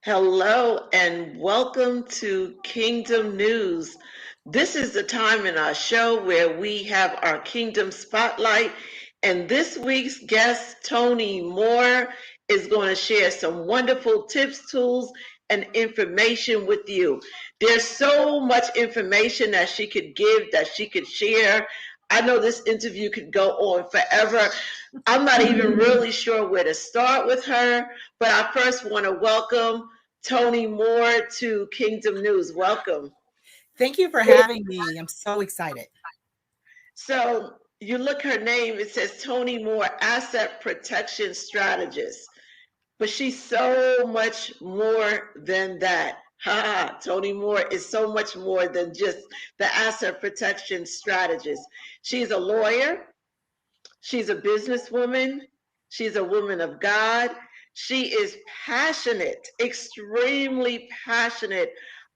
Hello and welcome to Kingdom News. This is the time in our show where we have our Kingdom Spotlight, and this week's guest, Toni Moore, is going to share some wonderful tips, tools, and information with you. There's so much information that she could give, that she could share. I know this interview could go on forever. I'm not even really sure where to start with her, but I first want to welcome Toni Moore to Kingdom News. Welcome. Thank you for having me. I'm so excited. So you look her name, it says Toni Moore, Asset Protection Strategist. But she's so much more than that. Toni Moore is so much more than just the asset protection strategist. She's a lawyer. She's a businesswoman. She's a woman of God. She is passionate, extremely passionate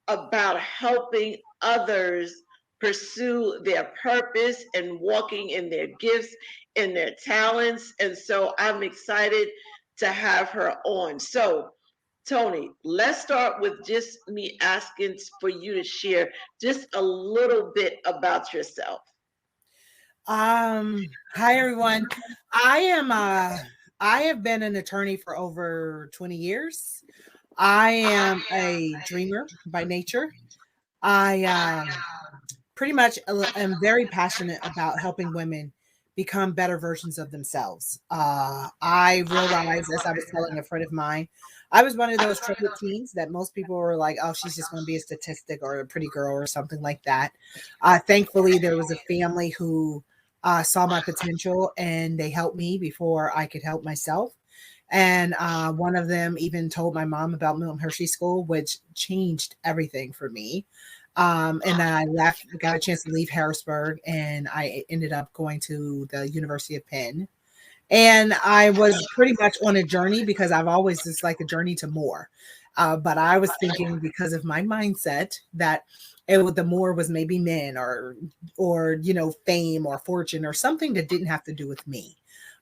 about helping others pursue their purpose and walking in their gifts and their talents. And so I'm excited to have her on. So, Toni, let's start with just me asking for you to share just a little bit about yourself. Hi everyone. I am I have been an attorney for over 20 years. I am a dreamer by nature. I pretty much am very passionate about helping women become better versions of themselves. I realized, as I was telling a friend of mine, I was one of those troubled teens that most people were like, oh, she's just going to be a statistic or a pretty girl or something like that. Thankfully, there was a family who saw my potential and they helped me before I could help myself. And one of them even told my mom about Milton Hershey School, which changed everything for me. And then I left, got a chance to leave Harrisburg, and I ended up going to the University of Penn. And I was pretty much on a journey because I've always just like a journey to more. But I was thinking because of my mindset that the more was maybe men or fame or fortune or something that didn't have to do with me.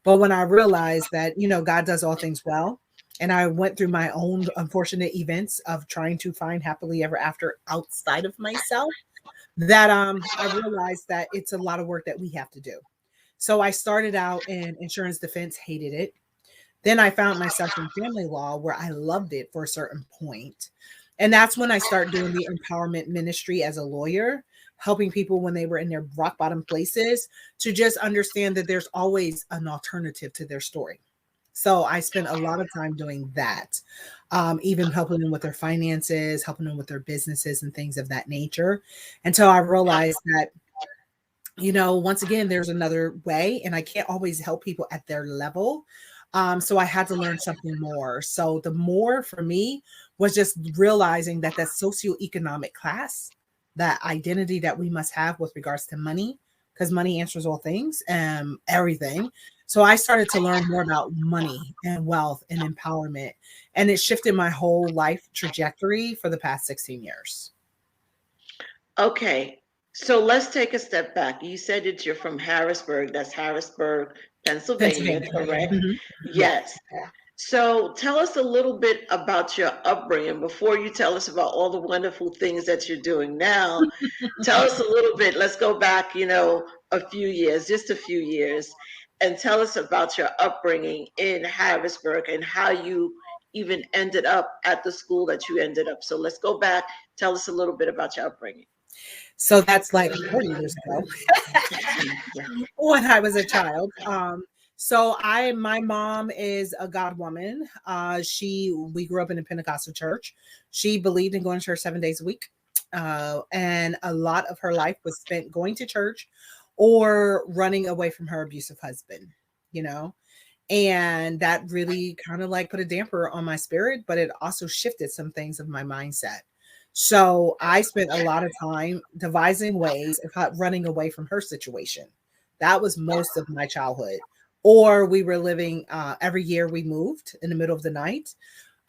But when I realized that God does all things well, and I went through my own unfortunate events of trying to find happily ever after outside of myself, that I realized that it's a lot of work that we have to do. So I started out in insurance defense, hated it. Then I found myself in family law where I loved it for a certain point. And that's when I started doing the empowerment ministry as a lawyer, helping people when they were in their rock bottom places to just understand that there's always an alternative to their story. So I spent a lot of time doing that, even helping them with their finances, helping them with their businesses and things of that nature, until I realized that, once again, there's another way and I can't always help people at their level. So I had to learn something more. So the more for me was just realizing that socioeconomic class, that identity that we must have with regards to money, because money answers all things and everything. So I started to learn more about money and wealth and empowerment, and it shifted my whole life trajectory for the past 16 years. Okay, so let's take a step back. You said that you're from Harrisburg. That's Harrisburg, Pennsylvania, Pennsylvania. correct? Mhm. Yeah. Yes. So tell us a little bit about your upbringing before you tell us about all the wonderful things that you're doing now. Tell us a little bit. Let's go back, a few years, just a few years, and tell us about your upbringing in Harrisburg and how you even ended up at the school that you ended up. So let's go back. Tell us a little bit about your upbringing. So that's like 40 years ago when I was a child. My mom is a God woman. We grew up in a Pentecostal church. She believed in going to church 7 days a week. And a lot of her life was spent going to church or running away from her abusive husband, you know, and that really kind of like put a damper on my spirit, but it also shifted some things of my mindset. So I spent a lot of time devising ways of running away from her situation. That was most of my childhood. Or we were living, every year we moved in the middle of the night,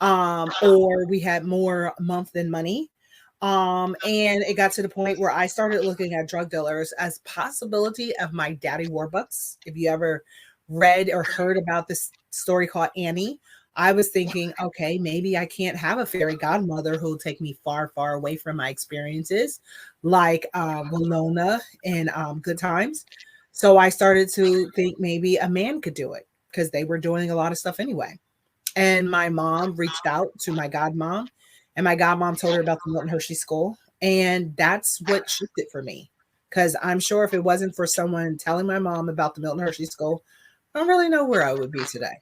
or we had more month than money. And it got to the point where I started looking at drug dealers as possibility of my daddy Warbucks. If you ever read or heard about this story called Annie, I was thinking, okay, maybe I can't have a fairy godmother who'll take me far, far away from my experiences, like Winona in Good Times. So I started to think maybe a man could do it because they were doing a lot of stuff anyway. And my mom reached out to my godmom, and my godmom told her about the Milton Hershey School. And that's what shifted for me. Because I'm sure if it wasn't for someone telling my mom about the Milton Hershey School, I don't really know where I would be today.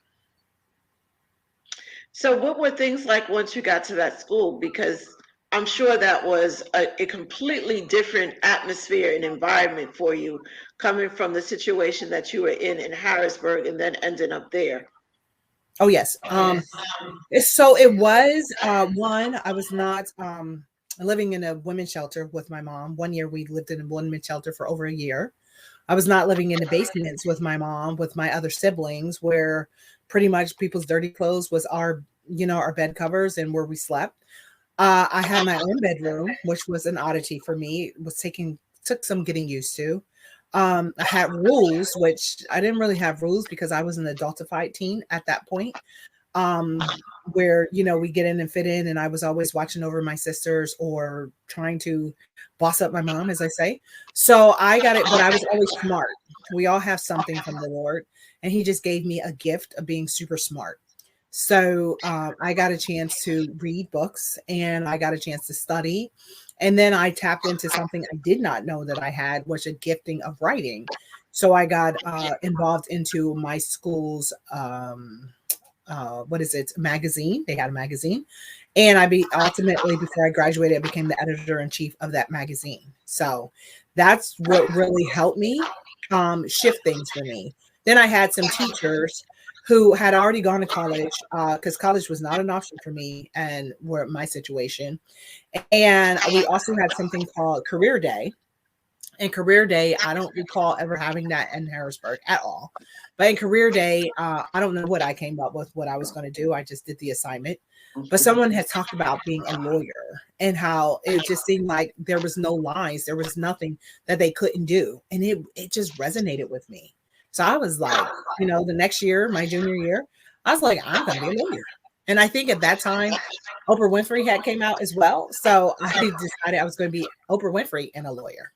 So what were things like once you got to that school? Because I'm sure that was a completely different atmosphere and environment for you, coming from the situation that you were in Harrisburg and then ending up there. Oh, yes. So it was one, I was not living in a women's shelter with my mom. One year we lived in a women's shelter for over a year. I was not living in the basements with my mom, with my other siblings, where pretty much people's dirty clothes was our, our bed covers and where we slept. I had my own bedroom, which was an oddity for me. It was took some getting used to. I had rules, which I didn't really have rules because I was an adultified teen at that point. Um, where we get in and fit in, and I was always watching over my sisters or trying to boss up my mom, as I say. So I got it, but I was always smart. We all have something from the Lord, and He just gave me a gift of being super smart. So I got a chance to read books, and I got a chance to study. And then I tapped into something I did not know that I had, was a gifting of writing. So I got involved into my school's what is it, magazine. They had a magazine, and ultimately, before I graduated, I became the editor-in-chief of that magazine. So that's what really helped me shift things for me. Then I had some teachers who had already gone to college, because college was not an option for me and were my situation. And we also had something called Career Day. In Career Day, I don't recall ever having that in Harrisburg at all. But in Career Day, I don't know what I came up with, what I was going to do. I just did the assignment. But someone had talked about being a lawyer and how it just seemed like there was no lines. There was nothing that they couldn't do. And it just resonated with me. So I was like, the next year, my junior year, I was like, I'm going to be a lawyer. And I think at that time, Oprah Winfrey had came out as well. So I decided I was going to be Oprah Winfrey and a lawyer.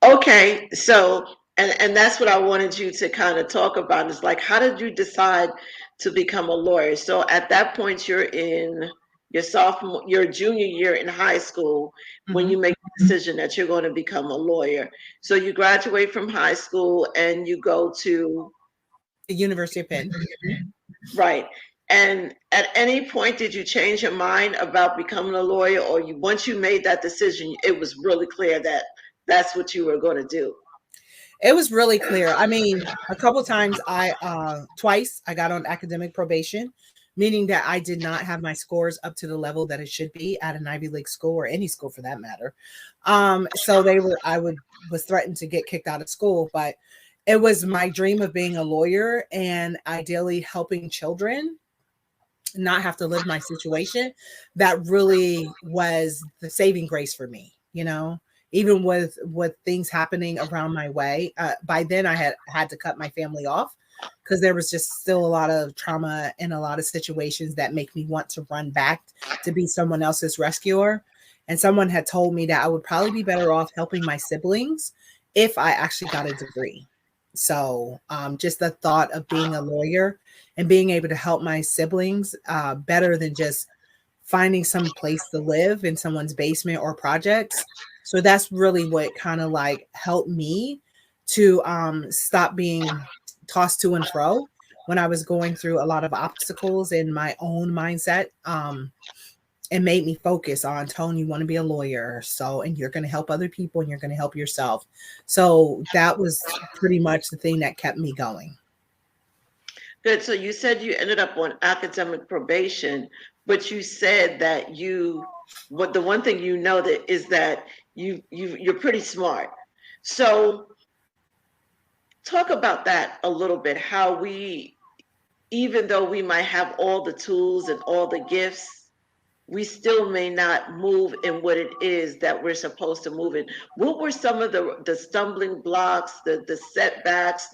Okay, so and that's what I wanted you to kind of talk about, is like, how did you decide to become a lawyer? So at that point, you're in your junior year in high school when you make the decision that you're going to become a lawyer. So you graduate from high school and you go to the University of Penn. Right. And at any point, did you change your mind about becoming a lawyer, or once you made that decision, it was really clear that that's what you were going to do? It was really clear. I mean, a couple of times twice I got on academic probation, meaning that I did not have my scores up to the level that it should be at an Ivy League school, or any school for that matter. So was threatened to get kicked out of school, but it was my dream of being a lawyer and ideally helping children not have to live my situation. That really was the saving grace for me, even with things happening around my way. By then I had to cut my family off because there was just still a lot of trauma and a lot of situations that make me want to run back to be someone else's rescuer. And someone had told me that I would probably be better off helping my siblings if I actually got a degree. So just the thought of being a lawyer and being able to help my siblings better than just finding some place to live in someone's basement or projects. So that's really what kind of like helped me to stop being tossed to and fro when I was going through a lot of obstacles in my own mindset. And made me focus on, Tone, you want to be a lawyer. So, and you're going to help other people and you're going to help yourself. So that was pretty much the thing that kept me going. Good. So you said you ended up on academic probation, but you said that the one thing that is that you're pretty smart. So talk about that a little bit, how even though we might have all the tools and all the gifts, we still may not move in what it is that we're supposed to move in. What were some of the stumbling blocks, the setbacks,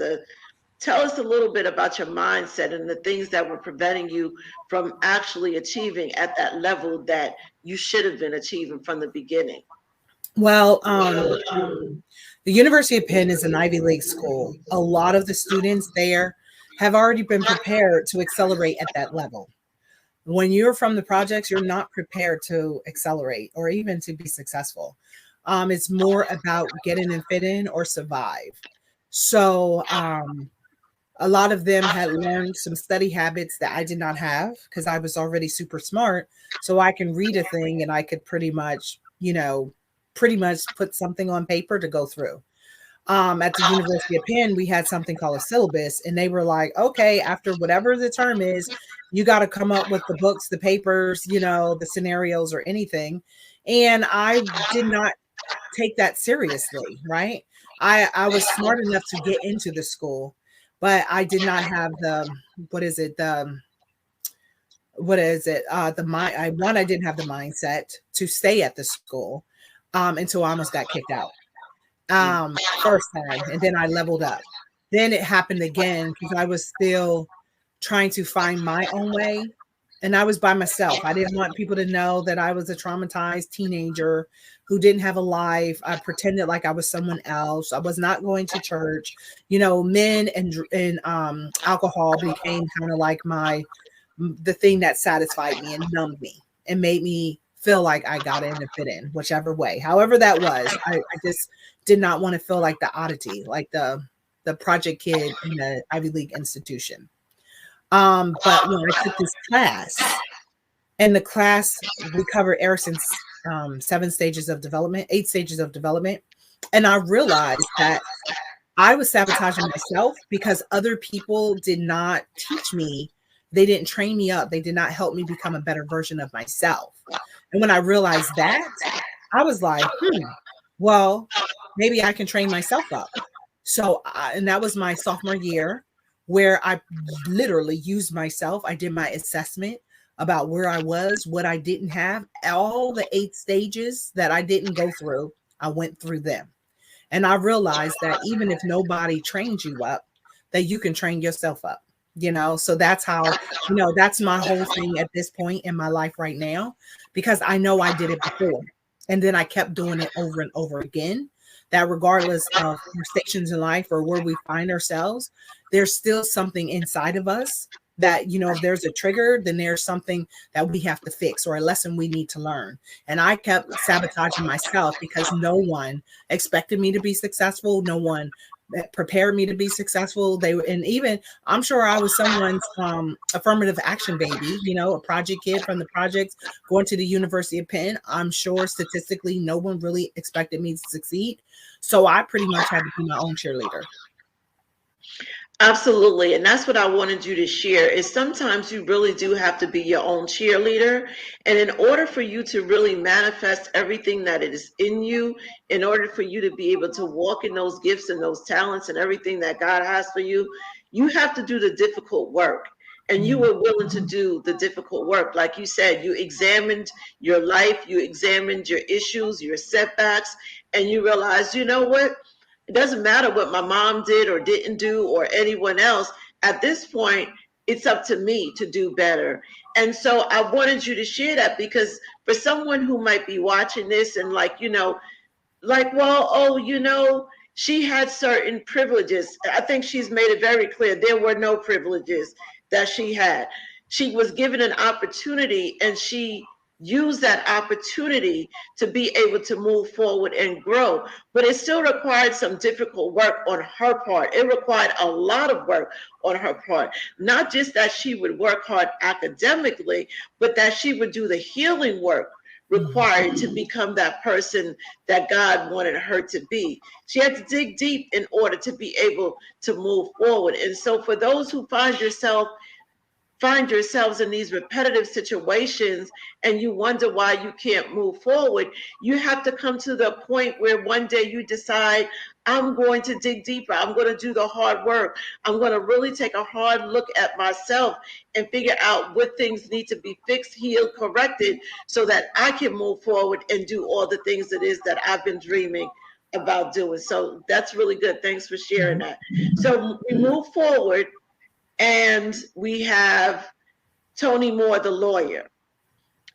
Tell us a little bit about your mindset and the things that were preventing you from actually achieving at that level that you should have been achieving from the beginning. Well, the University of Penn is an Ivy League school. A lot of the students there have already been prepared to accelerate at that level. When you're from the projects, you're not prepared to accelerate or even to be successful. It's more about getting and fit in or survive. So a lot of them had learned some study habits that I did not have because I was already super smart. So I can read a thing and I could pretty much put something on paper to go through. At the University of Penn, we had something called a syllabus, and they were like, okay, after whatever the term is, you got to come up with the books, the papers, the scenarios or anything. And I did not take that seriously, right? I was smart enough to get into the school, but I did not have what is it? The mind. I didn't have the mindset to stay at the school until I almost got kicked out first time, and then I leveled up. Then it happened again because I was still trying to find my own way, and I was by myself. I didn't want people to know that I was a traumatized teenager who didn't have a life. I pretended like I was someone else. I was not going to church. Men and alcohol became kind of like the thing that satisfied me and numbed me and made me feel like I got in and fit in, whichever way. However that was, I just did not want to feel like the oddity, like the project kid in the Ivy League institution. But when I took this class, and the class we covered Erickson's 8 stages of development, and I realized that I was sabotaging myself because other people did not teach me. They didn't train me up. They did not help me become a better version of myself. And when I realized that, I was like, well, maybe I can train myself up. So, and that was my sophomore year where I literally used myself. I did my assessment about where I was, what I didn't have, all the 8 stages that I didn't go through, I went through them. And I realized that even if nobody trained you up, that you can train yourself up. So that's how, that's my whole thing at this point in my life right now, because I know I did it before. And then I kept doing it over and over again, that regardless of our stations in life or where we find ourselves, there's still something inside of us that, if there's a trigger, then there's something that we have to fix or a lesson we need to learn. And I kept sabotaging myself because no one expected me to be successful. No one that prepared me to be successful. And even I'm sure I was someone's affirmative action baby, a project kid from the projects going to the University of Penn. I'm sure statistically no one really expected me to succeed. So I pretty much had to be my own cheerleader. Absolutely. And that's what I wanted you to share is sometimes you really do have to be your own cheerleader. And in order for you to really manifest everything that is in you, in order for you to be able to walk in those gifts and those talents and everything that God has for you, you have to do the difficult work. And you were willing to do the difficult work. Like you said, you examined your life, you examined your issues, your setbacks, and you realized, you know what? It doesn't matter what my mom did or didn't do or anyone else. At this point, it's up to me to do better. And so I wanted you to share that because for someone who might be watching this and she had certain privileges. I think she's made it very clear there were no privileges that she had. She was given an opportunity and she use that opportunity to be able to move forward and grow. But it still required some difficult work on her part. It required a lot of work on her part. Not just that she would work hard academically, but that she would do the healing work required to become that person that God wanted her to be. She had to dig deep in order to be able to move forward. And so for those who find yourselves in these repetitive situations and you wonder why you can't move forward, you have to come to the point where one day you decide, I'm going to dig deeper. I'm going to do the hard work. I'm going to really take a hard look at myself and figure out what things need to be fixed, healed, corrected so that I can move forward and do all the things it is that I've been dreaming about doing. So that's really good. Thanks for sharing Mhm. that. So we move forward and we have Toni Moore, the lawyer.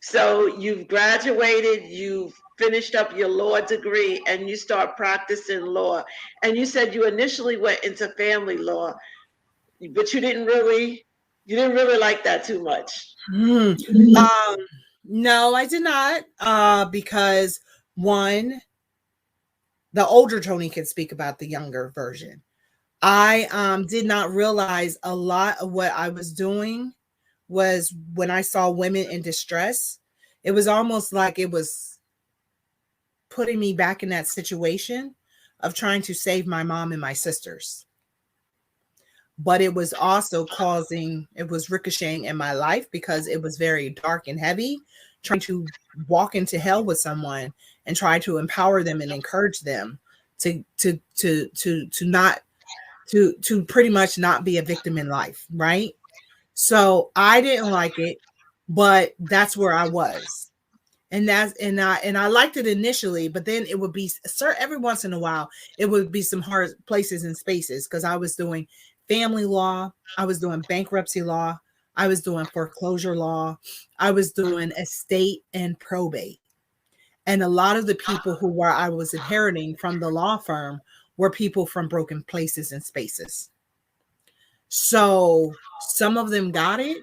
So you've graduated, you've finished up your law degree, and you start practicing law. And you said you initially went into family law, but you didn't really like that too much. Mm. No, I did not. Because one, the older Tony can speak about the younger version. I did not realize a lot of what I was doing was when I saw women in distress. It was almost like it was putting me back in that situation of trying to save my mom and my sisters. But it was also it was ricocheting in my life because it was very dark and heavy, trying to walk into hell with someone and try to empower them and encourage them to not to pretty much not be a victim in life, right? So I didn't like it, but that's where I was. And I liked it initially, but then it would be sir every once in a while it would be some hard places and spaces because I was doing family law, I was doing bankruptcy law, I was doing foreclosure law, I was doing estate and probate. And a lot of the people who were I was inheriting from the law firm were people from broken places and spaces. So some of them got it.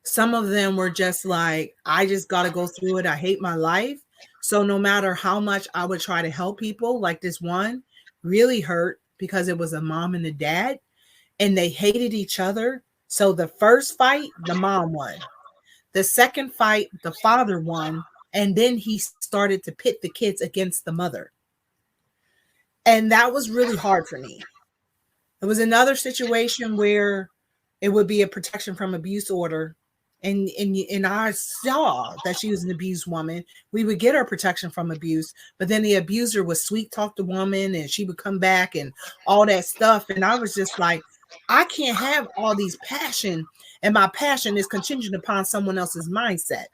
Some of them were just like, I just got to go through it. I hate my life. So no matter how much I would try to help people, like this one really hurt because it was a mom and a dad and they hated each other. So the first fight, the mom won. The second fight, the father won. And then he started to pit the kids against the mother. And that was really hard for me. It was another situation where it would be a protection from abuse order. And I saw that she was an abused woman. We would get her protection from abuse, but then the abuser would sweet talk the woman and she would come back and all that stuff. And I was just like, I can't have all these passion, and my passion is contingent upon someone else's mindset.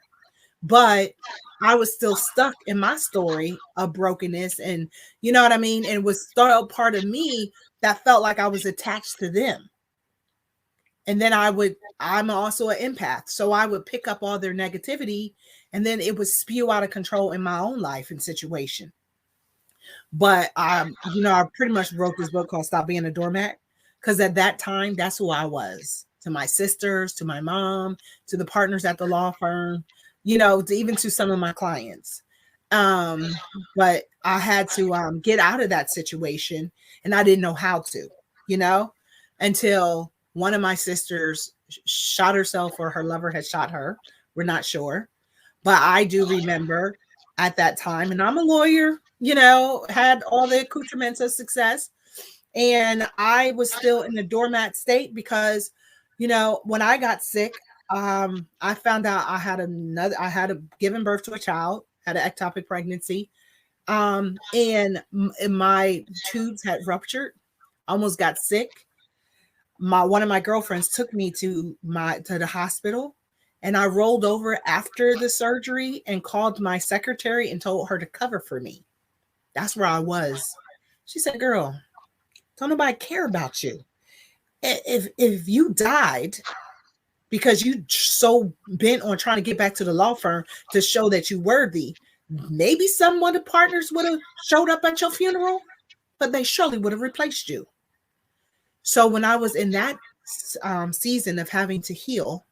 But I was still stuck in my story of brokenness, and you know what I mean? And it was still part of me that felt like I was attached to them. And then I'm also an empath. So I would pick up all their negativity and then it would spew out of control in my own life and situation. But I pretty much wrote this book called Stop Being a Doormat. Because at that time, that's who I was to my sisters, to my mom, to the partners at the law firm, even to some of my clients. Um, but I had to get out of that situation and I didn't know how to, you know, until one of my sisters shot herself or her lover had shot her. We're not sure. But I do remember at that time, and I'm a lawyer, had all the accoutrements of success. And I was still in the doormat state because, when I got sick, I found out I had given birth to a child, had an ectopic pregnancy. And my tubes had ruptured, almost got sick. One of my girlfriends took me to the hospital, and I rolled over after the surgery and called my secretary and told her to cover for me. That's where I was. She said, "Girl, don't nobody care about you. If you died because you so bent on trying to get back to the law firm to show that you worthy, maybe some of the partners would have showed up at your funeral, but they surely would have replaced you." So when I was in that season of having to heal,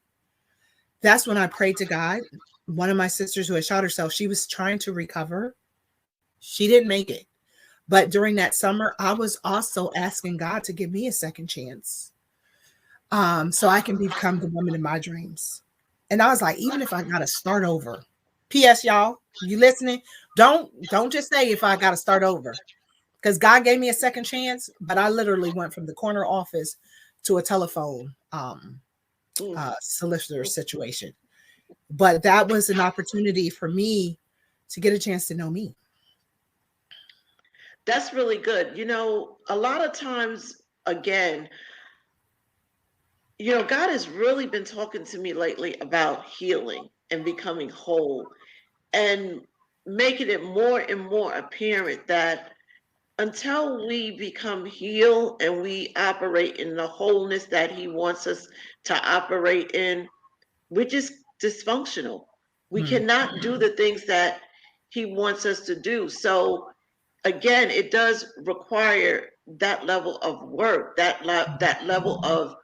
that's when I prayed to God. One of my sisters who had shot herself, she was trying to recover. She didn't make it. But during that summer, I was also asking God to give me a second chance, so I can become the woman in my dreams. And I was like, even if I got to start over. P.S. Y'all, you listening? Don't just say if I got to start over, because God gave me a second chance, but I literally went from the corner office to a telephone solicitor situation. But that was an opportunity for me to get a chance to know me. That's really good. A lot of times, again, God has really been talking to me lately about healing and becoming whole and making it more and more apparent that until we become healed and we operate in the wholeness that he wants us to operate in, we're just dysfunctional. We Hmm. cannot do the things that he wants us to do. So again, it does require that level of work, that level of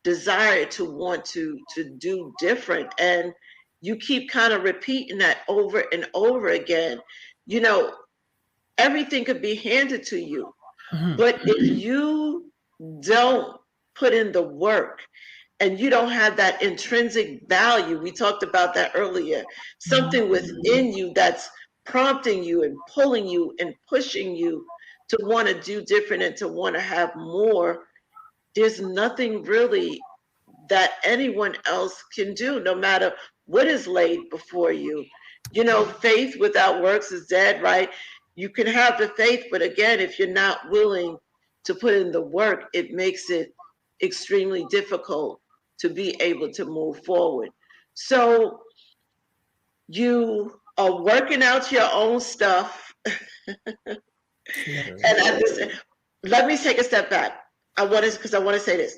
desire to want to do different, and you keep kind of repeating that over and over again. You know, everything could be handed to you, Mhm. but if you don't put in the work and you don't have that intrinsic value, we talked about that earlier, Mhm. something within you that's prompting you and pulling you and pushing you to want to do different and to want to have more, there's nothing really that anyone else can do, no matter what is laid before you. You know, faith without works is dead, right? You can have the faith, but again, if you're not willing to put in the work, it makes it extremely difficult to be able to move forward. So you are working out your own stuff. Literally. And at this, let me take a step back. Because I want to say this.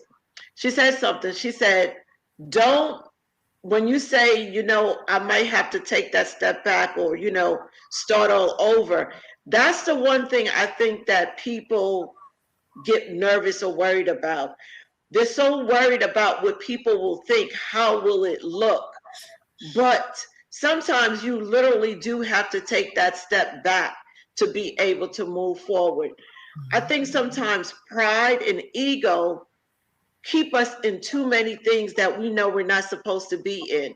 She said something. She said, don't, when you say, you know, I might have to take that step back or, you know, start all over, that's the one thing I think that people get nervous or worried about. They're so worried about what people will think, how will it look? But sometimes you literally do have to take that step back to be able to move forward. I think sometimes pride and ego keep us in too many things that we know we're not supposed to be in.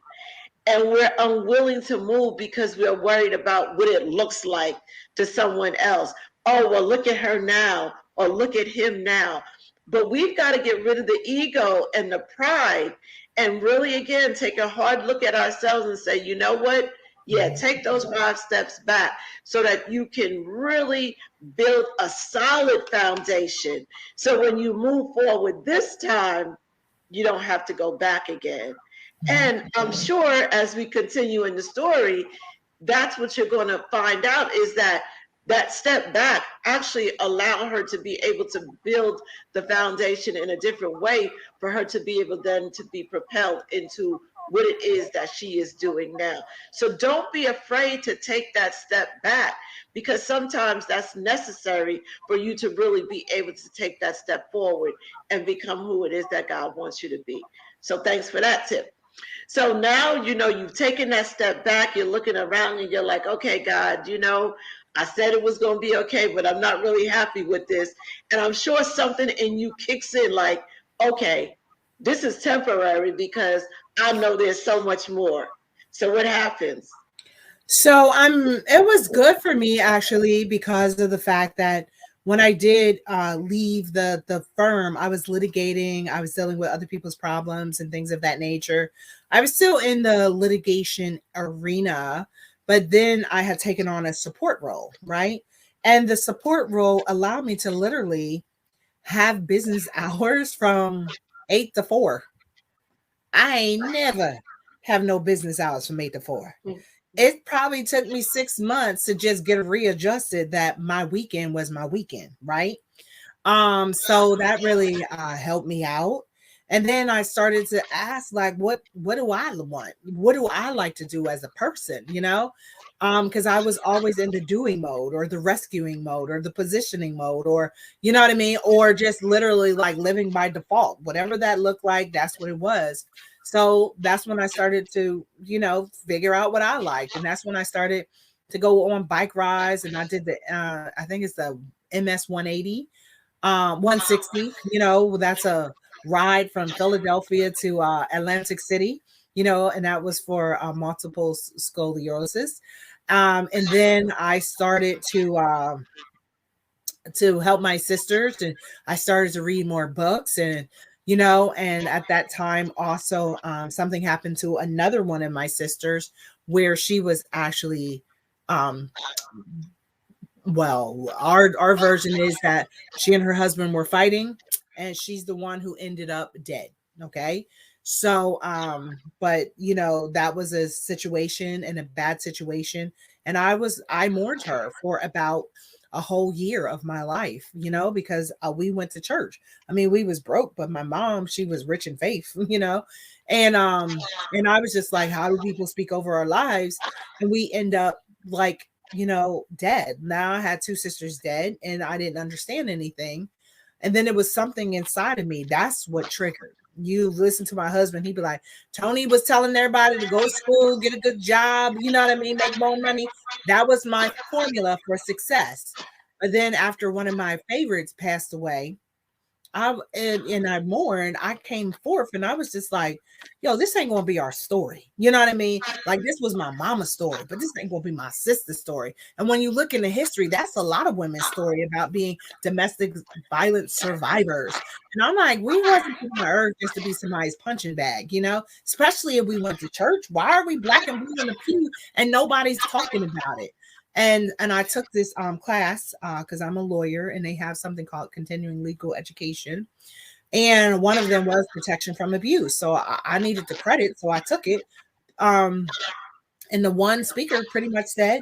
And we're unwilling to move because we're worried about what it looks like to someone else. Oh, well, look at her now, or look at him now. But we've got to get rid of the ego and the pride and really, again, take a hard look at ourselves and say, you know what? Yeah, take those 5 steps back so that you can really build a solid foundation. So when you move forward this time, you don't have to go back again. Mhm. And I'm sure as we continue in the story, that's what you're going to find out is that that step back actually allowed her to be able to build the foundation in a different way for her to be able then to be propelled into what it is that she is doing now. So don't be afraid to take that step back because sometimes that's necessary for you to really be able to take that step forward and become who it is that God wants you to be. So thanks for that tip. So now, you know, you've taken that step back, you're looking around and you're like, okay, God, you know, I said it was going to be okay, but I'm not really happy with this. And I'm sure something in you kicks in like, okay, this is temporary because I know there's so much more. So what happens? So it was good for me actually because of the fact that when I did leave the firm, I was litigating, I was dealing with other people's problems and things of that nature. I was still in the litigation arena, but then I had taken on a support role, right? And the support role allowed me to literally have business hours from 8 to 4. I ain't never have no business hours from 8 to 4. It probably took me 6 months to just get readjusted that my weekend was my weekend, right? So that really helped me out. And then I started to ask, like, what do I want? What do I like to do as a person, you know? Because I was always in the doing mode or the rescuing mode or the positioning mode, or you know what I mean, or just literally like living by default, whatever that looked like, that's what it was. So that's when I started to, you know, figure out what I liked. And that's when I started to go on bike rides. And I did the I think it's the MS 180, 160, you know, that's a ride from Philadelphia to Atlantic City, you know, and that was for multiple scoliosis. And then I started to help my sisters, and I started to read more books, and you know, and at that time also something happened to another one of my sisters where she was actually um well, our version is that she and her husband were fighting, and she's the one who ended up dead. Okay. So, but you know, that was a situation and a bad situation. And I mourned her for about a whole year of my life, because we went to church. I mean, we was broke, but my mom, she was rich in faith, and I was just like, how do people speak over our lives? And we end up like, dead. Now I had two sisters dead and I didn't understand anything. And then it was something inside of me. That's what triggered. You listen to my husband, he'd be like, Toni was telling everybody to go to school, get a good job, you know what I mean, make more money. That was my formula for success. But then after one of my favorites passed away, I mourned, I came forth and I was just like, yo, this ain't gonna be our story. You know what I mean? Like, this was my mama's story, but this ain't gonna be my sister's story. And when you look into history, that's a lot of women's story about being domestic violence survivors. And I'm like, we wasn't put on earth just to be somebody's punching bag, especially if we went to church. Why are we black and blue in the pew and nobody's talking about it? And I took this class because I'm a lawyer, and they have something called continuing legal education, and one of them was protection from abuse. So I needed the credit, so I took it. And the one speaker pretty much said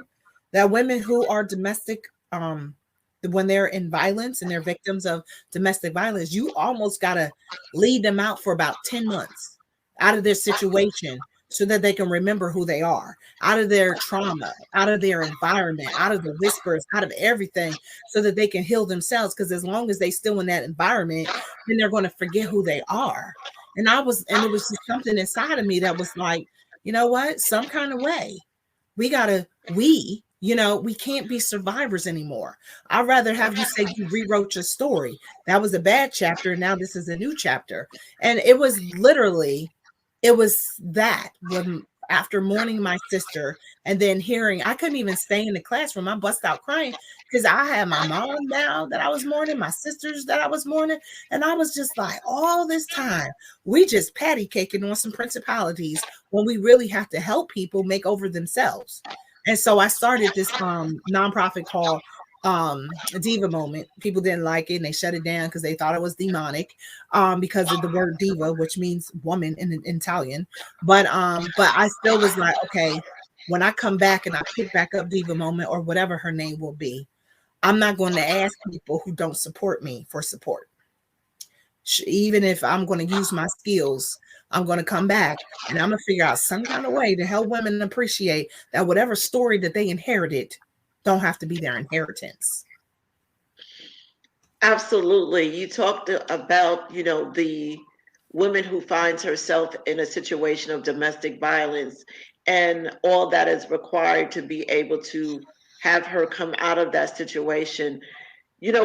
that women who are domestic, when they're in violence and they're victims of domestic violence, you almost gotta lead them out for about 10 months out of their situation, so that they can remember who they are, out of their trauma, out of their environment, out of the whispers, out of everything, so that they can heal themselves. Because as long as they still in that environment, then they're going to forget who they are. And it was just something inside of me that was like, you know what? Some kind of way we can't be survivors anymore. I'd rather have you say you rewrote your story. That was a bad chapter. Now this is a new chapter. And it was that when after mourning my sister and then hearing, I couldn't even stay in the classroom. I bust out crying because I had my mom now that I was mourning, my sisters that I was mourning. And I was just like, all this time, we just patty caking on some principalities when we really have to help people make over themselves. And so I started this nonprofit called Diva Moment. People didn't like it and they shut it down because they thought it was demonic, because of the word diva, which means woman in Italian. But I still was like, okay, when I come back and I pick back up Diva Moment or whatever her name will be, I'm not going to ask people who don't support me for support. Even if I'm going to use my skills, I'm going to come back and I'm going to figure out some kind of way to help women appreciate that whatever story that they inherited don't have to be their inheritance. Absolutely. You talked about, the woman who finds herself in a situation of domestic violence and all that is required to be able to have her come out of that situation.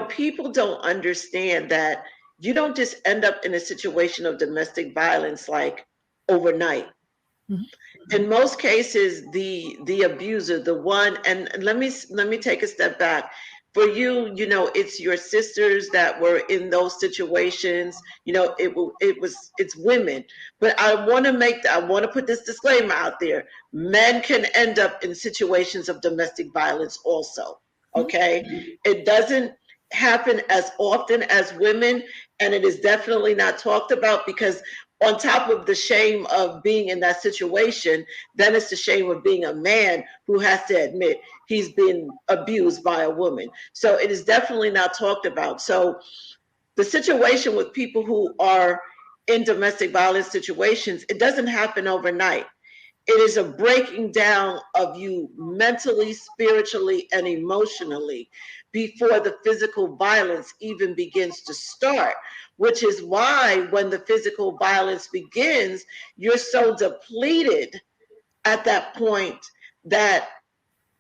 People don't understand that you don't just end up in a situation of domestic violence like overnight. Mm-hmm. In most cases, the abuser, the one, and let me take a step back. For you, it's your sisters that were in those situations. It's women. But I want to put this disclaimer out there. Men can end up in situations of domestic violence also. Okay, mm-hmm. It doesn't happen as often as women, and it is definitely not talked about because on top of the shame of being in that situation, then it's the shame of being a man who has to admit he's been abused by a woman. So it is definitely not talked about. So the situation with people who are in domestic violence situations, it doesn't happen overnight. It is a breaking down of you mentally, spiritually, and emotionally before the physical violence even begins to start, which is why when the physical violence begins, you're so depleted at that point that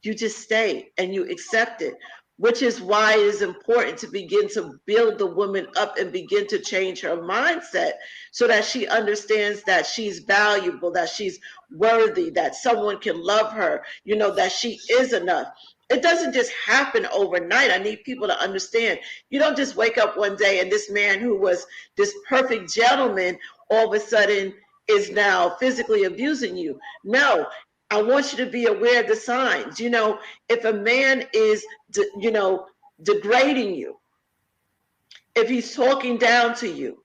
you just stay and you accept it, which is why it is important to begin to build the woman up and begin to change her mindset so that she understands that she's valuable, that she's worthy, that someone can love her, that she is enough. It doesn't just happen overnight. I need people to understand. You don't just wake up one day and this man who was this perfect gentleman all of a sudden is now physically abusing you. No, I want you to be aware of the signs. If a man is, degrading you, if he's talking down to you,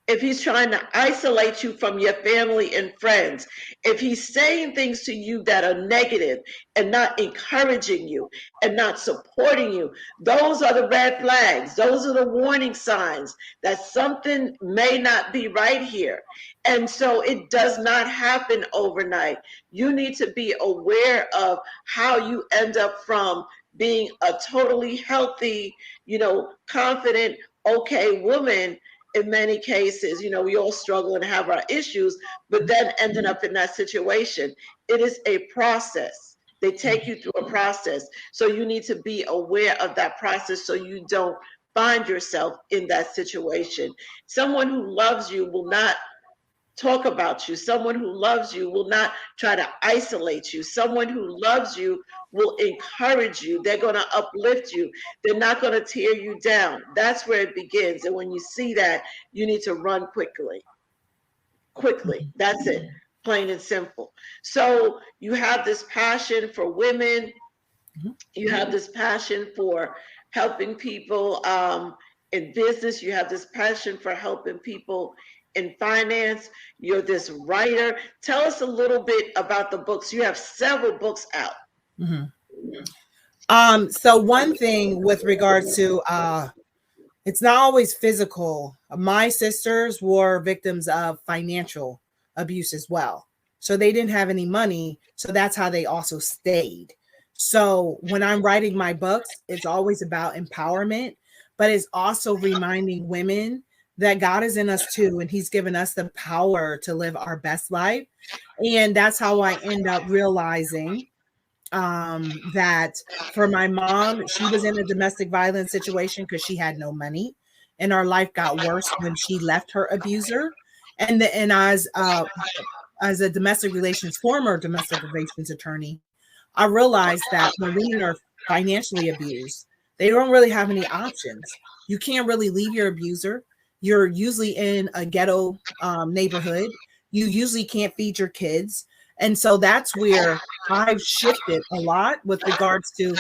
if he's trying to isolate you from your family and friends, if he's saying things to you that are negative and not encouraging you and not supporting you, those are the red flags. Those are the warning signs that something may not be right here. And so it does not happen overnight. You need to be aware of how you end up from being a totally healthy, confident, okay woman. In many cases, we all struggle and have our issues, but then ending up in that situation. It is a process. They take you through a process. So you need to be aware of that process so you don't find yourself in that situation. Someone who loves you will not talk about you. Someone who loves you will not try to isolate you. Someone who loves you will encourage you. They're going to uplift you. They're not going to tear you down. That's where it begins. And when you see that, you need to run quickly. Quickly. That's it. Plain and simple. So you have this passion for women. You have this passion for helping people in business. You have this passion for helping people in finance. You're this writer. Tell us a little bit about the books. You have several books out. So one thing with regards to it's not always physical. My sisters were victims of financial abuse as well. So they didn't have any money. So that's how they also stayed. So when I'm writing my books, it's always about empowerment, but it's also reminding women that God is in us too, and he's given us the power to live our best life. And that's how I end up realizing that for my mom, she was in a domestic violence situation because she had no money, and our life got worse when she left her abuser. And as a former domestic relations attorney, I realized that when women are financially abused, they don't really have any options. You can't really leave your abuser. You're usually in a ghetto neighborhood. You usually can't feed your kids. And so that's where I've shifted a lot with regards to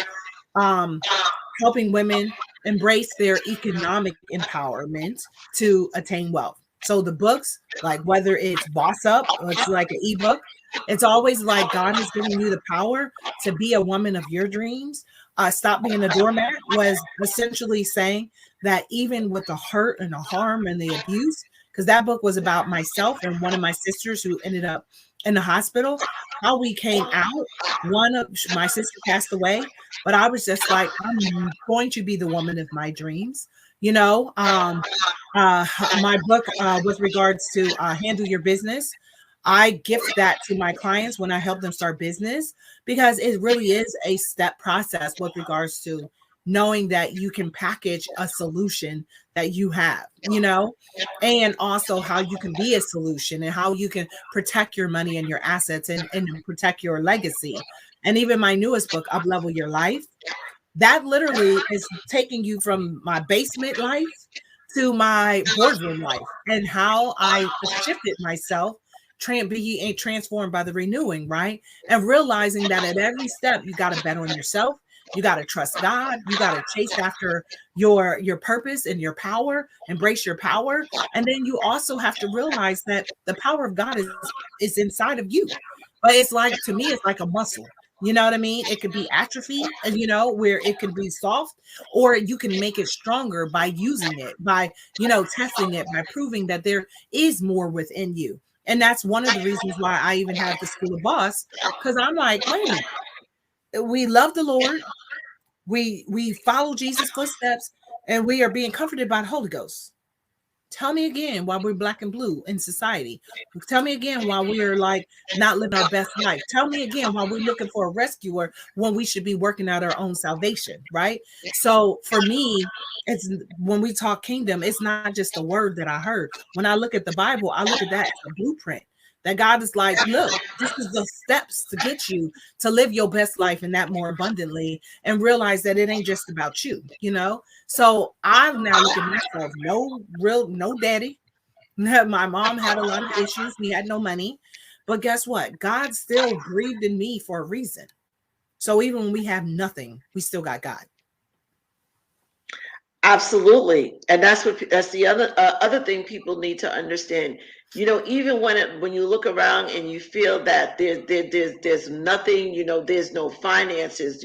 helping women embrace their economic empowerment to attain wealth. So the books, like whether it's Boss Up or it's like an ebook, it's always like God has given you the power to be a woman of your dreams. Stop being a doormat was essentially saying that even with the hurt and the harm and the abuse, because that book was about myself and one of my sisters who ended up in the hospital, how we came out. One of my sister passed away, but I was just like, I'm going to be the woman of my dreams. My book with regards to handle your business, I gift that to my clients when I help them start business, because it really is a step process with regards to knowing that you can package a solution that you have, and also how you can be a solution and how you can protect your money and your assets and protect your legacy. And even my newest book, Up Level Your Life, that literally is taking you from my basement life to my boardroom life and how I shifted myself, being transformed by the renewing, right? And realizing that at every step, you got to bet on yourself. You got to trust God. You got to chase after your purpose and your power, embrace your power. And then you also have to realize that the power of God is inside of you. But it's like, to me, it's like a muscle. You know what I mean? It could be atrophy, where it could be soft, or you can make it stronger by using it, by, testing it, by proving that there is more within you. And that's one of the reasons why I even have the School of Boss, because I'm like, wait a minute, we love the Lord. We follow Jesus' footsteps, and we are being comforted by the Holy Ghost. Tell me again why we're black and blue in society. Tell me again why we're like not living our best life. Tell me again why we're looking for a rescuer when we should be working out our own salvation, right? So for me, it's when we talk kingdom, it's not just a word that I heard. When I look at the Bible, I look at that as a blueprint. That God is like, look, this is the steps to get you to live your best life and that more abundantly, and realize that it ain't just about you, So I've now looked at myself, no daddy. My mom had a lot of issues. We had no money. But guess what? God still breathed in me for a reason. So even when we have nothing, we still got God. Absolutely, and that's the other thing people need to understand. Even when you look around and you feel that there's nothing, there's no finances,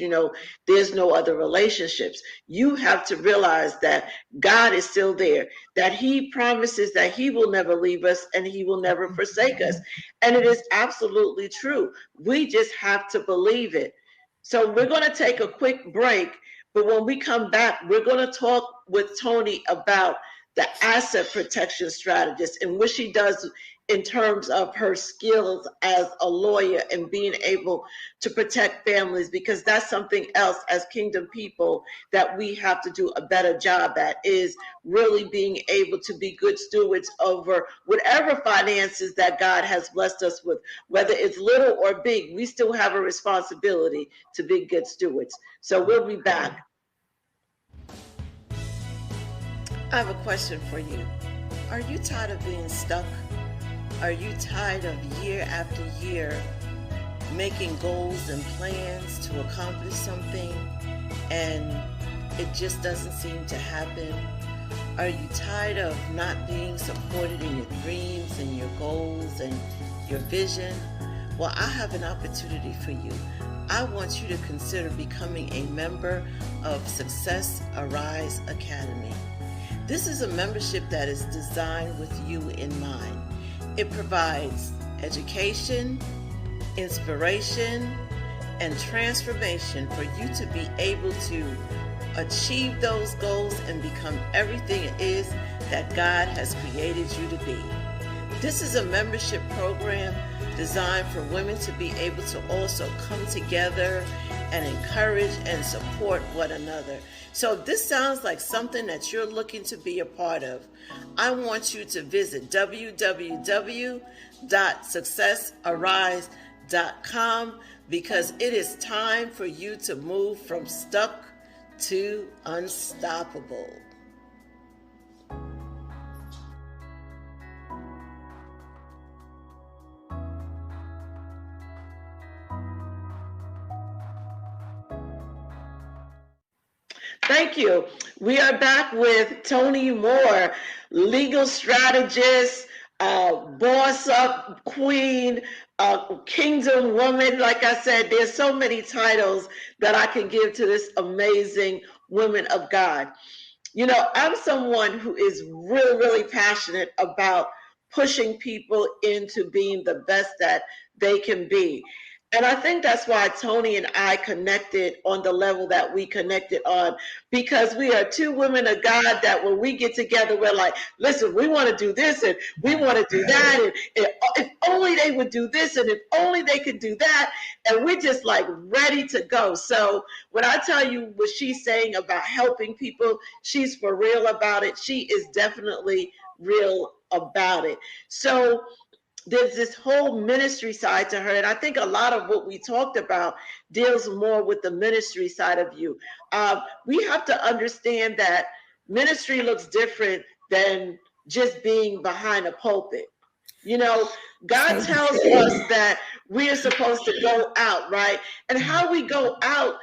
there's no other relationships. You have to realize that God is still there, that He promises that He will never leave us and He will never forsake us, and it is absolutely true. We just have to believe it. So we're going to take a quick break. But when we come back, we're going to talk with Toni about the asset protection strategist and what she does in terms of her skills as a lawyer and being able to protect families, because that's something else as kingdom people that we have to do a better job at, is really being able to be good stewards over whatever finances that God has blessed us with, whether it's little or big. We still have a responsibility to be good stewards. So we'll be back. I have a question for you. Are you tired of being stuck? Are you tired of year after year making goals and plans to accomplish something and it just doesn't seem to happen? Are you tired of not being supported in your dreams and your goals and your vision? Well, I have an opportunity for you. I want you to consider becoming a member of Success Arise Academy. This is a membership that is designed with you in mind. It provides education, inspiration, and transformation for you to be able to achieve those goals and become everything it is that God has created you to be. This is a membership program designed for women to be able to also come together and encourage and support one another. So if this sounds like something that you're looking to be a part of, I want you to visit www.successarise.com, because it is time for you to move from stuck to unstoppable. Thank you. We are back with Toni Moore, legal strategist, boss up queen, kingdom woman. Like I said, there's so many titles that I can give to this amazing woman of God. I'm someone who is really, really passionate about pushing people into being the best that they can be. And I think that's why Toni and I connected on the level that we connected on, because we are two women of God that when we get together, we're like, listen, we want to do this and we want to do that. And if only they would do this and if only they could do that. And we're just like ready to go. So when I tell you what she's saying about helping people, she's for real about it. She is definitely real about it. So there's this whole ministry side to her. And I think a lot of what we talked about deals more with the ministry side of you. We have to understand that ministry looks different than just being behind a pulpit. God tells us that we are supposed to go out, right? And how we go out,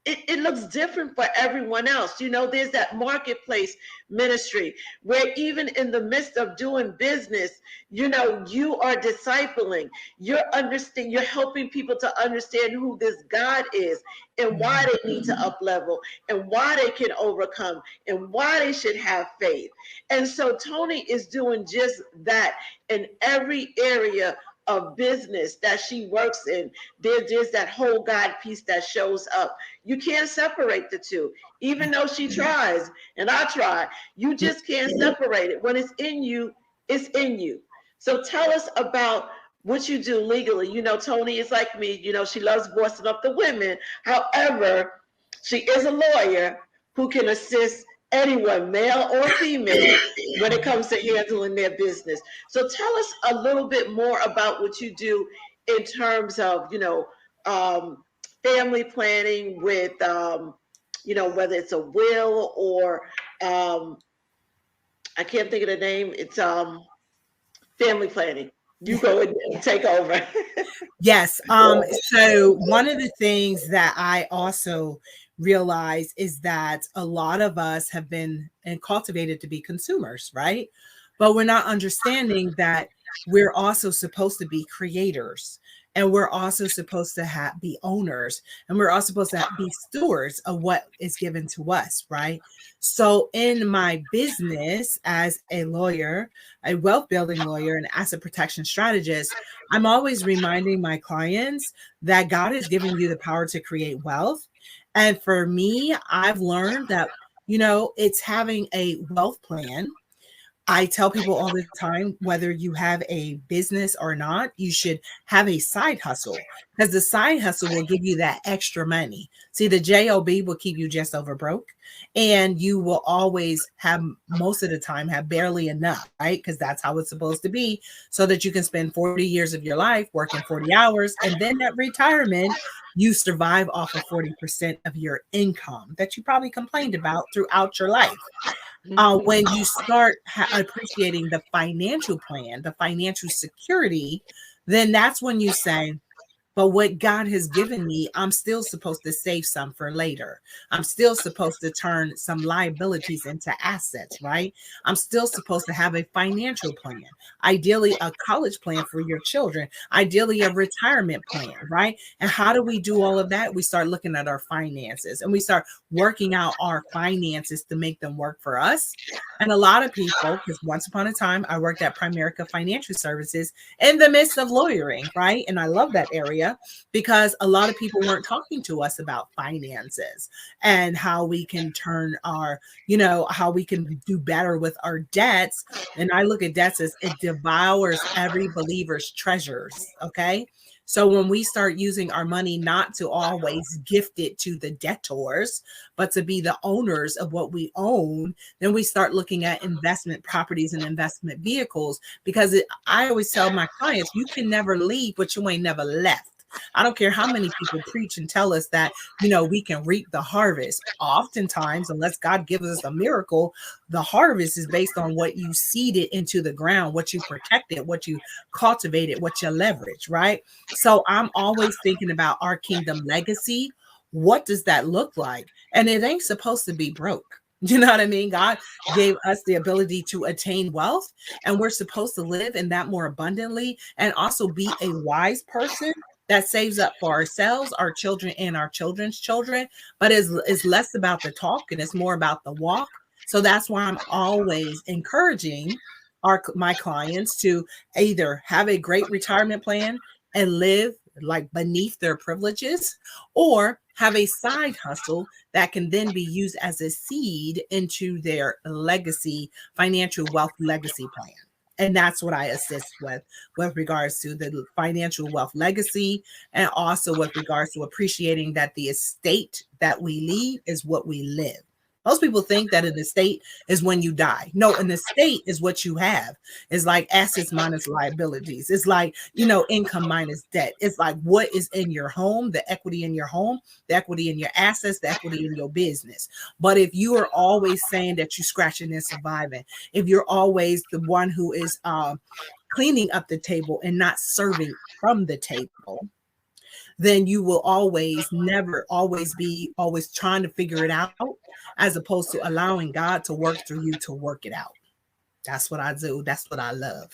it looks different for everyone else. There's that marketplace ministry where even in the midst of doing business, you are discipling, you're helping people to understand who this God is and why they need to up level and why they can overcome and why they should have faith. And so Toni is doing just that in every area of business that she works in. There's that whole God piece that shows up. You can't separate the two, even though she tries and I try. You just can't separate it. When it's in you, it's in you. So tell us about what you do legally. Toni is like me. She loves bossing up the women. However, she is a lawyer who can assist anyone, male or female, when it comes to handling their business. So tell us a little bit more about what you do in terms of, family planning with, whether it's a will or I can't think of the name. It's family planning. You go and take over. Yes. So one of the things that I also realize is that a lot of us have been and cultivated to be consumers, right? But we're not understanding that we're also supposed to be creators, and we're also supposed to be owners, and we're also supposed to be stewards of what is given to us, right? So in my business as a lawyer, a wealth building lawyer, and asset protection strategist, I'm always reminding my clients that God has given you the power to create wealth. And for me, I've learned that, it's having a wealth plan. I tell people all the time, whether you have a business or not, you should have a side hustle, because the side hustle will give you that extra money. See, the job will keep you just over broke, and you will always have, most of the time, have barely enough, right? Because that's how it's supposed to be, so that you can spend 40 years of your life working 40 hours, and then at retirement, you survive off of 40% of your income that you probably complained about throughout your life. When you start appreciating the financial plan, the financial security, then that's when you say, but what God has given me, I'm still supposed to save some for later. I'm still supposed to turn some liabilities into assets, right? I'm still supposed to have a financial plan, ideally a college plan for your children, ideally a retirement plan, right? And how do we do all of that? We start looking at our finances, and we start working out our finances to make them work for us. And a lot of people, because once upon a time, I worked at Primerica Financial Services in the midst of lawyering, right? And I love that area, because a lot of people weren't talking to us about finances and how we can turn our, how we can do better with our debts. And I look at debts as it devours every believer's treasures. Okay. So when we start using our money not to always gift it to the debtors, but to be the owners of what we own, then we start looking at investment properties and investment vehicles, because I always tell my clients, you can never leave what you ain't never left. I don't care how many people preach and tell us that, we can reap the harvest. Oftentimes, unless God gives us a miracle, the harvest is based on what you seeded into the ground, what you protected, what you cultivated, what you leverage, right? So I'm always thinking about our kingdom legacy. What does that look like? And it ain't supposed to be broke. You know what I mean? God gave us the ability to attain wealth, and we're supposed to live in that more abundantly, and also be a wise person that saves up for ourselves, our children, and our children's children. But it's less about the talk and it's more about the walk. So that's why I'm always encouraging my clients to either have a great retirement plan and live like beneath their privileges, or have a side hustle that can then be used as a seed into their legacy, financial wealth legacy plan. And that's what I assist with regards to the financial wealth legacy, and also with regards to appreciating that the estate that we leave is what we live. Most people think that an estate is when you die. No, an estate is what you have. It's like assets minus liabilities. It's like, income minus debt. It's like what is in your home, the equity in your home, the equity in your assets, the equity in your business. But if you are always saying that you're scratching and surviving, if you're always the one who is cleaning up the table and not serving from the table, then you will never always be always trying to figure it out, as opposed to allowing God to work through you to work it out. That's what I do. That's what I love.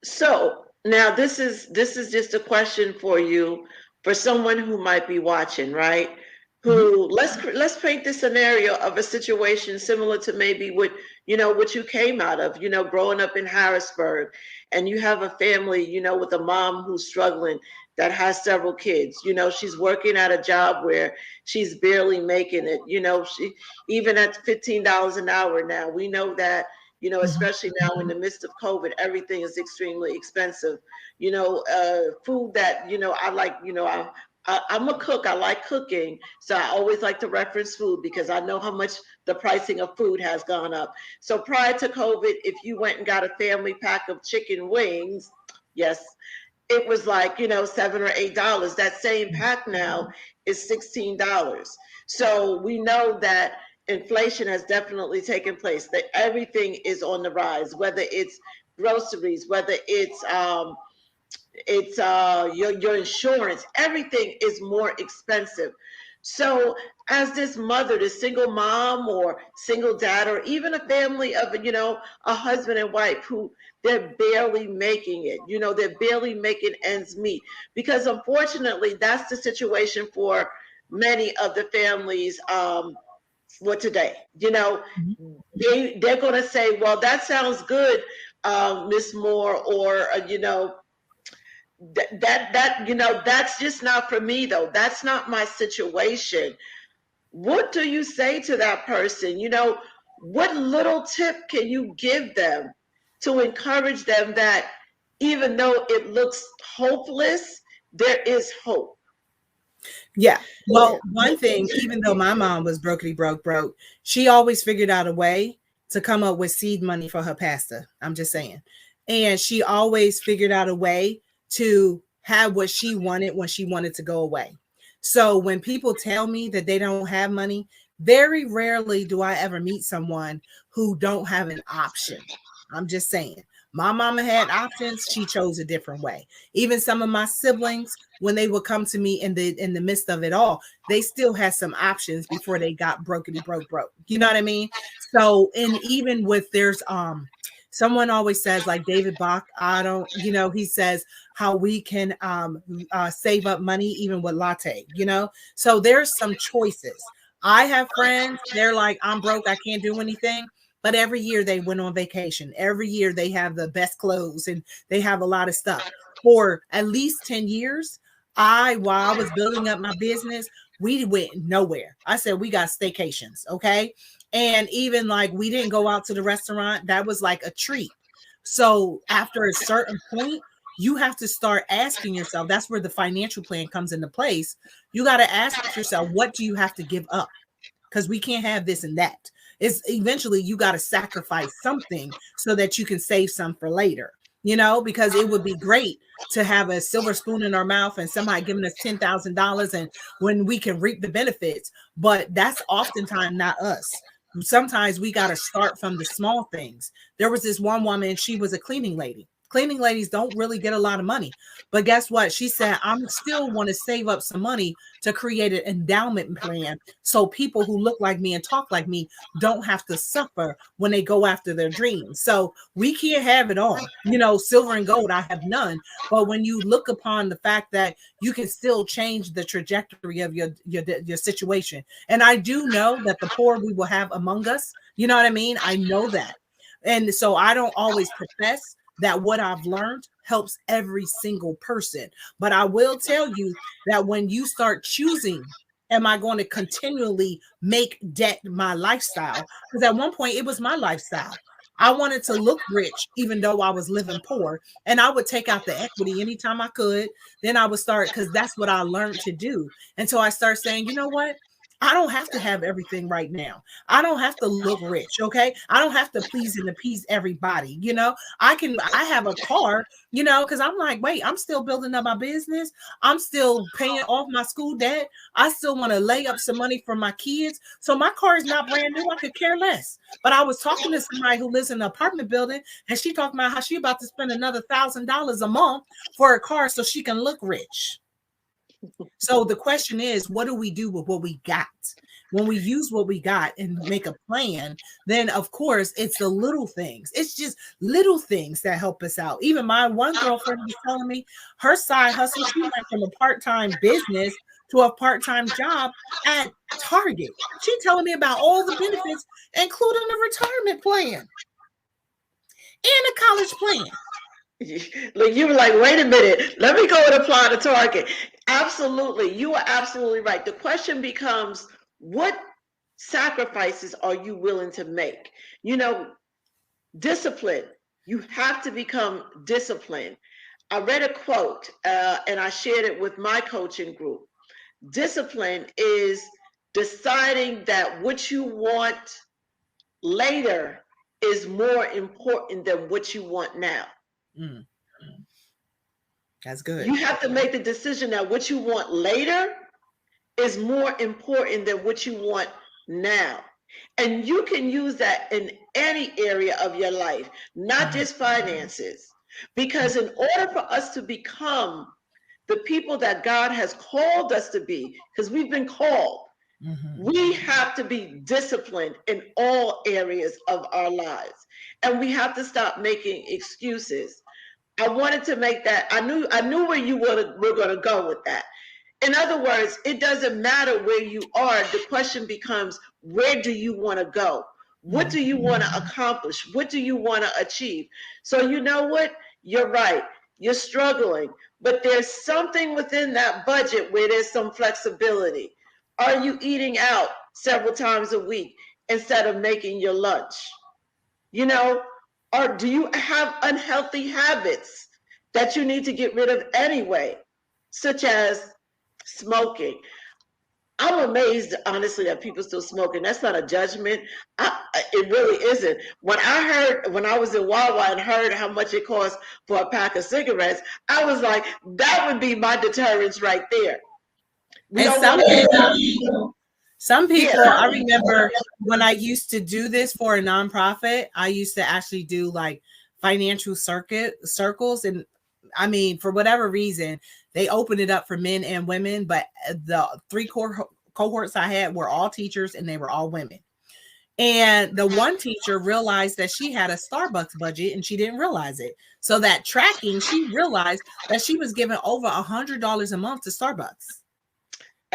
So now this is just a question for you, for someone who might be watching, right? Who let's paint the scenario of a situation similar to maybe what you came out of, growing up in Harrisburg, and you have a family, with a mom who's struggling, that has several kids. She's working at a job where she's barely making it. She, even at $15 an hour now, we know that, especially now in the midst of COVID, everything is extremely expensive. Food that, I like, I'm a cook. I like cooking. So I always like to reference food, because I know how much the pricing of food has gone up. So prior to COVID, if you went and got a family pack of chicken wings, yes, it was like, $7 or $8. That same pack now is $16. So we know that inflation has definitely taken place, that everything is on the rise, whether it's groceries, whether it's your insurance, everything is more expensive. So as this mother, this single mom or single dad, or even a family of, a husband and wife who they're barely making it, they're barely making ends meet, because unfortunately that's the situation for many of the families for today. They're going to say, well, that sounds good, Miss Moore, or that's just not for me, though. That's not my situation. What do you say to that person? What little tip can you give them to encourage them that even though it looks hopeless, there is hope? Yeah. Well, one thing, even though my mom was brokey broke, she always figured out a way to come up with seed money for her pastor. I'm just saying. And she always figured out a way to have what she wanted when she wanted to go away. So when people tell me that they don't have money, very rarely do I ever meet someone who don't have an option. I'm just saying. My mama had options. She chose a different way. Even some of my siblings, when they would come to me in the midst of it all, they still had some options before they got brokety broke. You know what I mean? So, and even with there's someone always says, like David Bach, I don't, he says how we can save up money even with latte, So there's some choices. I have friends, they're like, I'm broke, I can't do anything. But every year they went on vacation. Every year they have the best clothes and they have a lot of stuff. For at least 10 years, while I was building up my business, we went nowhere. I said, we got staycations. Okay. And even like we didn't go out to the restaurant. That was like a treat. So after a certain point, you have to start asking yourself, that's where the financial plan comes into place. You got to ask yourself, what do you have to give up? Because we can't have this and that. It's eventually you got to sacrifice something so that you can save some for later, because it would be great to have a silver spoon in our mouth and somebody giving us $10,000 and when we can reap the benefits. But that's oftentimes not us. Sometimes we got to start from the small things. There was this one woman, she was a cleaning lady. Cleaning ladies don't really get a lot of money. But guess what? She said, I'm still want to save up some money to create an endowment plan so people who look like me and talk like me don't have to suffer when they go after their dreams. So we can't have it all. Silver and gold, I have none. But when you look upon the fact that you can still change the trajectory of your situation. And I do know that the poor we will have among us. You know what I mean? I know that. And so I don't always profess that what I've learned helps every single person. But I will tell you that when you start choosing, am I going to continually make debt my lifestyle? Because at one point it was my lifestyle. I wanted to look rich, even though I was living poor. And I would take out the equity anytime I could. Then I would start, because that's what I learned to do. And so I start saying, you know what? I don't have to have everything right now. I don't have to look rich. Okay. I don't have to please and appease everybody. I have a car, because I'm like, wait, I'm still building up my business. I'm still paying off my school debt. I still want to lay up some money for my kids. So my car is not brand new. I could care less. But I was talking to somebody who lives in an apartment building and she talking about how she about to spend another $1,000 a month for a car so she can look rich. So the question is, what do we do with what we got? When we use what we got and make a plan, then of course it's the little things. It's just little things that help us out. Even my one girlfriend was telling me her side hustle, she went from a part-time business to a part-time job at Target. She telling me about all the benefits, including a retirement plan and a college plan. Look, you were like, wait a minute, let me go and apply to Target. Absolutely. You are absolutely right. The question becomes, what sacrifices are you willing to make? Discipline. You have to become disciplined. I read a quote and I shared it with my coaching group. Discipline is deciding that what you want later is more important than what you want now. Mm. That's good. You have to make the decision that what you want later is more important than what you want now. And you can use that in any area of your life, not just finances. Because in order for us to become the people that God has called us to be, because we've been called, we have to be disciplined in all areas of our lives. And we have to stop making excuses. I wanted to make that, I knew where you were going to go with that. In other words, it doesn't matter where you are. The question becomes, where do you want to go? What do you want to accomplish? What do you want to achieve? So you know what? You're right. You're struggling, but there's something within that budget where there's some flexibility. Are you eating out several times a week instead of making your lunch? You know, or do you have unhealthy habits that you need to get rid of anyway, such as smoking? I'm amazed, honestly, that people still smoking. That's not a judgment. It really isn't. When I was in Wawa and heard how much it costs for a pack of cigarettes, I was like, that would be my deterrence right there. We And some people, I remember when I used to do this for a nonprofit, I used to actually do like financial circles. And I mean, for whatever reason, they opened it up for men and women, but the 3 cohorts I had were all teachers and they were all women. And the one teacher realized that she had a Starbucks budget and she didn't realize it. So that tracking, she realized that she was giving over $100 a month to Starbucks.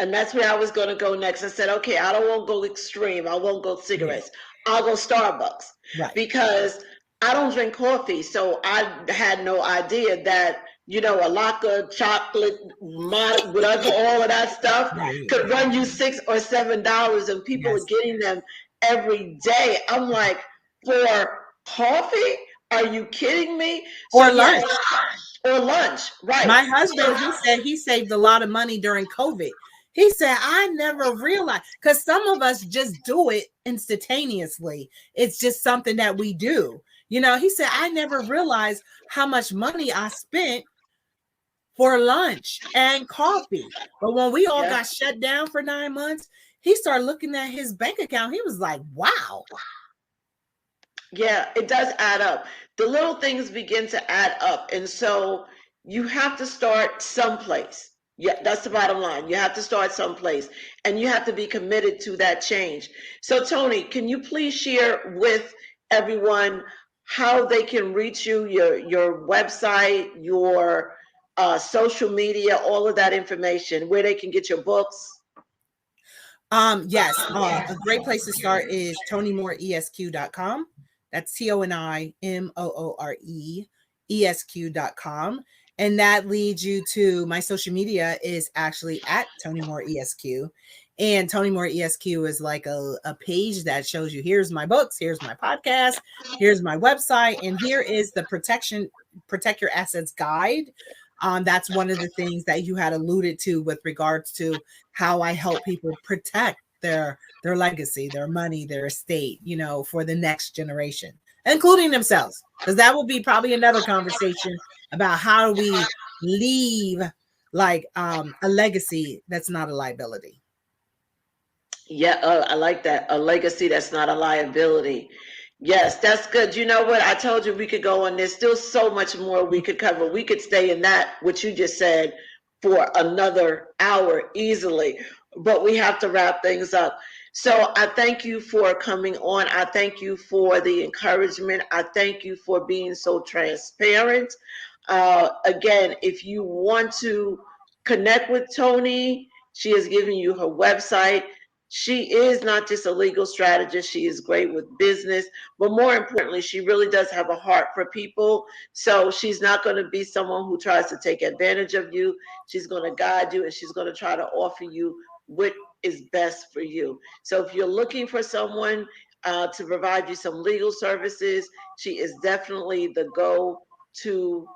And that's where I was going to go next. I said, okay, I don't want to go extreme. I won't go cigarettes. I'll go Starbucks. Right. Because I don't drink coffee. So I had no idea that, you know, a latte, chocolate, whatever, all of that stuff could run you $6 or $7, and people are getting them every day. I'm like, for coffee? Are you kidding me? Or lunch. Or lunch, right. My husband, he said he saved a lot of money during COVID. He said, I never realized, because some of us just do it instantaneously. It's just something that we do. You know, he said, I never realized how much money I spent for lunch and coffee. But when we all got shut down for 9 months, he started looking at his bank account. He was like, wow. Yeah, it does add up. The little things begin to add up. And so you have to start someplace. Yeah, that's the bottom line. You have to start someplace and you have to be committed to that change. So Toni, can you please share with everyone how they can reach you, your website, your social media, all of that information, where they can get your books? Yes. A great place to start is ToniMooreESQ.com. That's ToniMooreESQ.com. And that leads you to my social media is actually at Toni Moore ESQ. And Toni Moore ESQ is like a page that shows you, here's my books, here's my podcast, here's my website, and here is the Protect Your Assets guide. That's one of the things that you had alluded to with regards to how I help people protect their legacy, their money, their estate, you know, for the next generation, including themselves, because that will be probably another conversation about how do we leave like a legacy that's not a liability. Yeah, I like that. A legacy that's not a liability. Yes, that's good. You know what? I told you we could go on. There's still so much more we could cover. We could stay in that, what you just said, for another hour easily, but we have to wrap things up. So I thank you for coming on. I thank you for the encouragement. I thank you for being so transparent. Again, if you want to connect with Toni, she has given you her website. She is not just a legal strategist. She is great with business, but more importantly, she really does have a heart for people. So she's not going to be someone who tries to take advantage of you. She's going to guide you and she's going to try to offer you what is best for you. So if you're looking for someone to provide you some legal services, she is definitely the go-to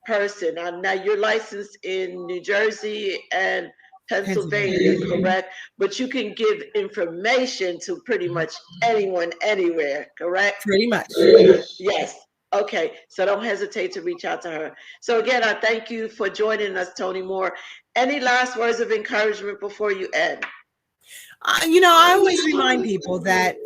person. Now you're licensed in New Jersey and Pennsylvania, correct? But you can give information to pretty much anyone, anywhere, correct? Pretty much. Yes. Okay. So don't hesitate to reach out to her. So again, I thank you for joining us, Toni Moore. Any last words of encouragement before you end? I always remind people that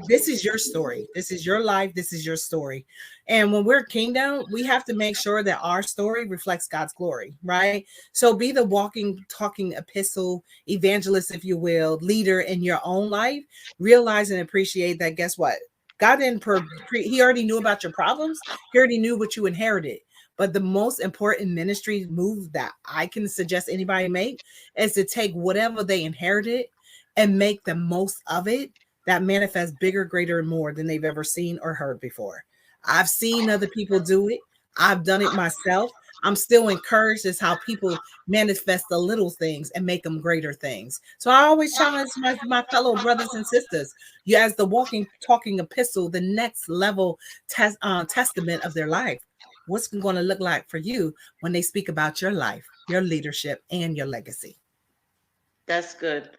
this is your story. This is your life. This is your story. And when we're kingdom, we have to make sure that our story reflects God's glory, right? So be the walking, talking epistle, evangelist, if you will, leader in your own life. Realize and appreciate that. Guess what? God didn't, he already knew about your problems. He already knew what you inherited. But the most important ministry move that I can suggest anybody make is to take whatever they inherited and make the most of it that manifests bigger, greater, and more than they've ever seen or heard before. I've seen other people do it. I've done it myself. I'm still encouraged as how people manifest the little things and make them greater things. So I always challenge my fellow brothers and sisters. You, as the walking, talking epistle, the next level testament of their life. What's going to look like for you when they speak about your life, your leadership, and your legacy? That's good.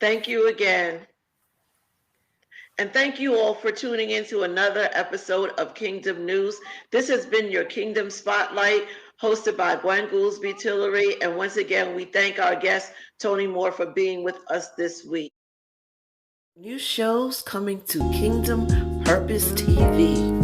Thank you again. And thank you all for tuning in to another episode of Kingdom News. This has been your Kingdom Spotlight, hosted by Gwen Goolsby Tillery. And once again, we thank our guest, Toni Moore, for being with us this week. New shows coming to Kingdom Purpose TV.